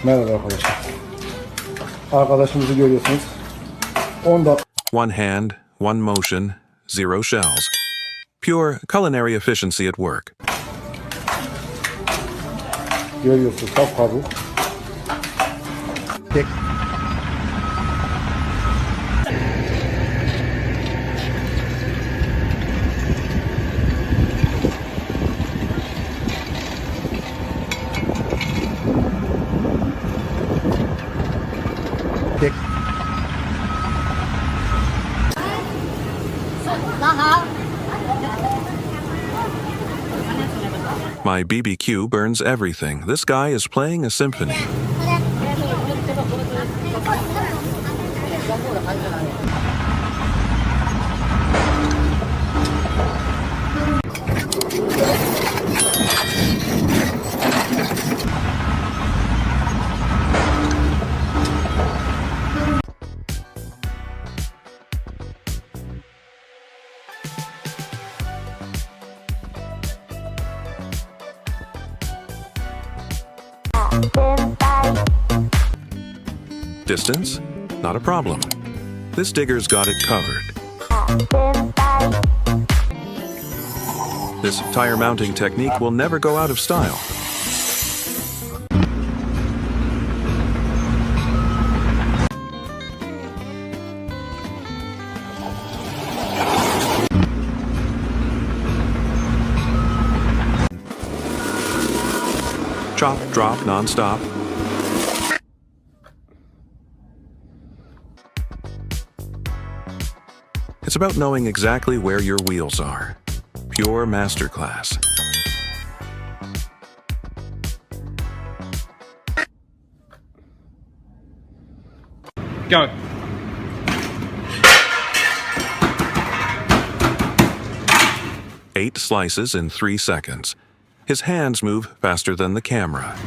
Merhaba arkadaşlar. Arkadaşımızı görüyorsunuz. 10 dakika One hand, one motion, zero shells. Pure culinary efficiency at work. görüyorsunuz. Kapkabu. Tek. Tek. My BBQ burns everything. This guy is playing a symphony. Distance? Not a problem. This digger's got it covered. This tire mounting technique will never go out of style. Chop, drop, non-stop. It's about knowing exactly where your wheels are. Pure masterclass. Go. Eight slices in 3 seconds. His hands move faster than the camera.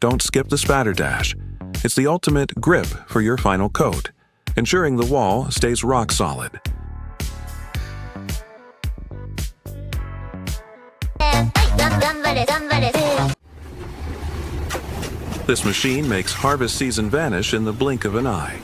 Don't skip the spatter dash. It's the ultimate grip for your final coat, ensuring the wall stays rock solid. This machine makes harvest season vanish in the blink of an eye.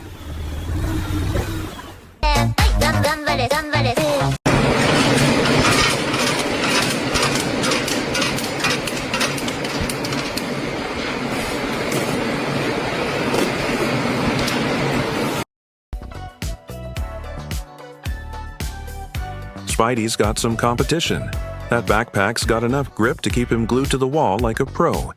Spidey's got some competition. That backpack's got enough grip to keep him glued to the wall like a pro.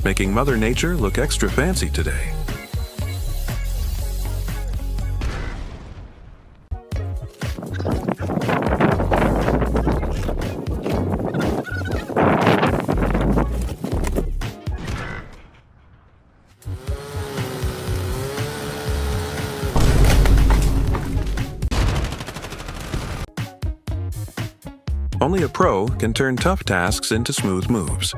Making Mother Nature look extra fancy today. Only a pro can turn tough tasks into smooth moves.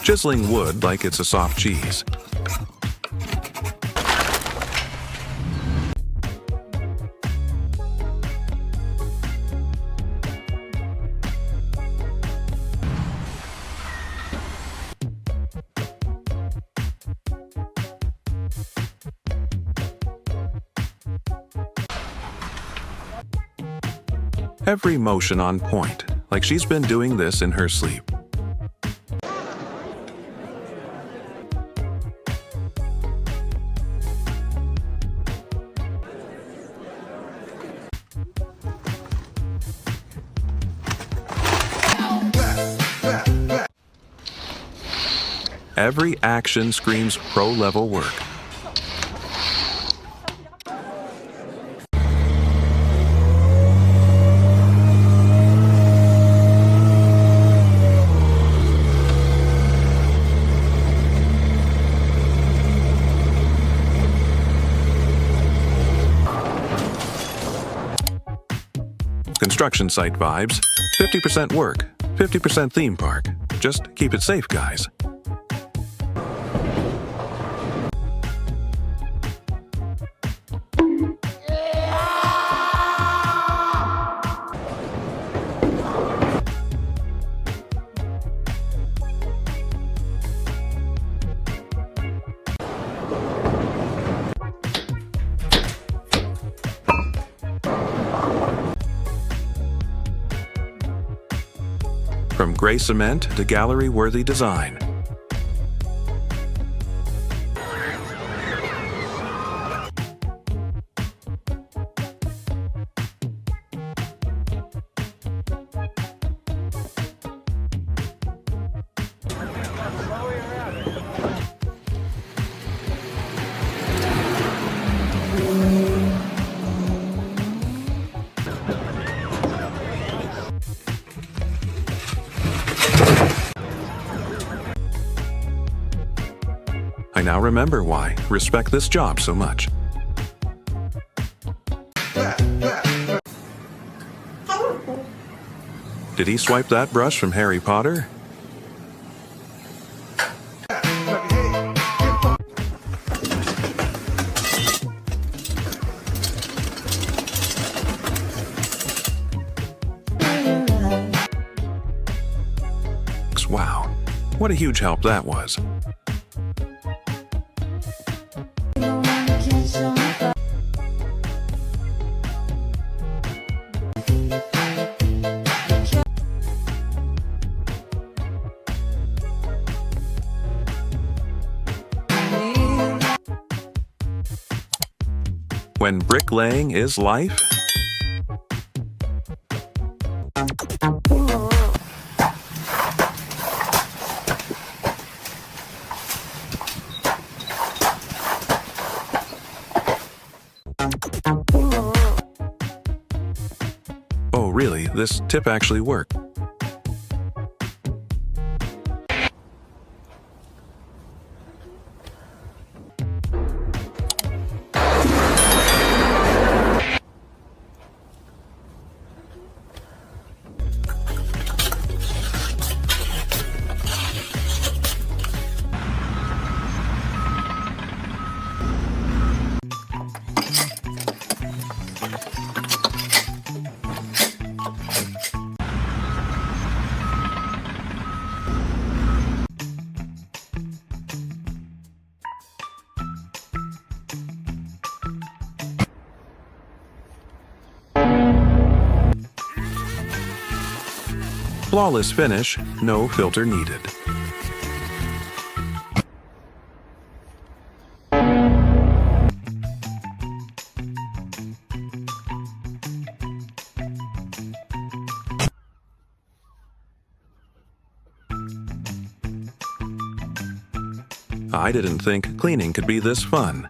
Chiseling wood like it's a soft cheese. Every motion on point, like she's been doing this in her sleep. Every action screams pro-level work. Construction site vibes, 50% work, 50% theme park. Just keep it safe, guys. From gray cement to gallery-worthy design. I now remember why respect this job so much. Did he swipe that brush from Harry Potter? Wow, what a huge help that was. When bricklaying is life, oh really, this tip actually worked. flawless finish, no filter needed. I didn't think cleaning could be this fun.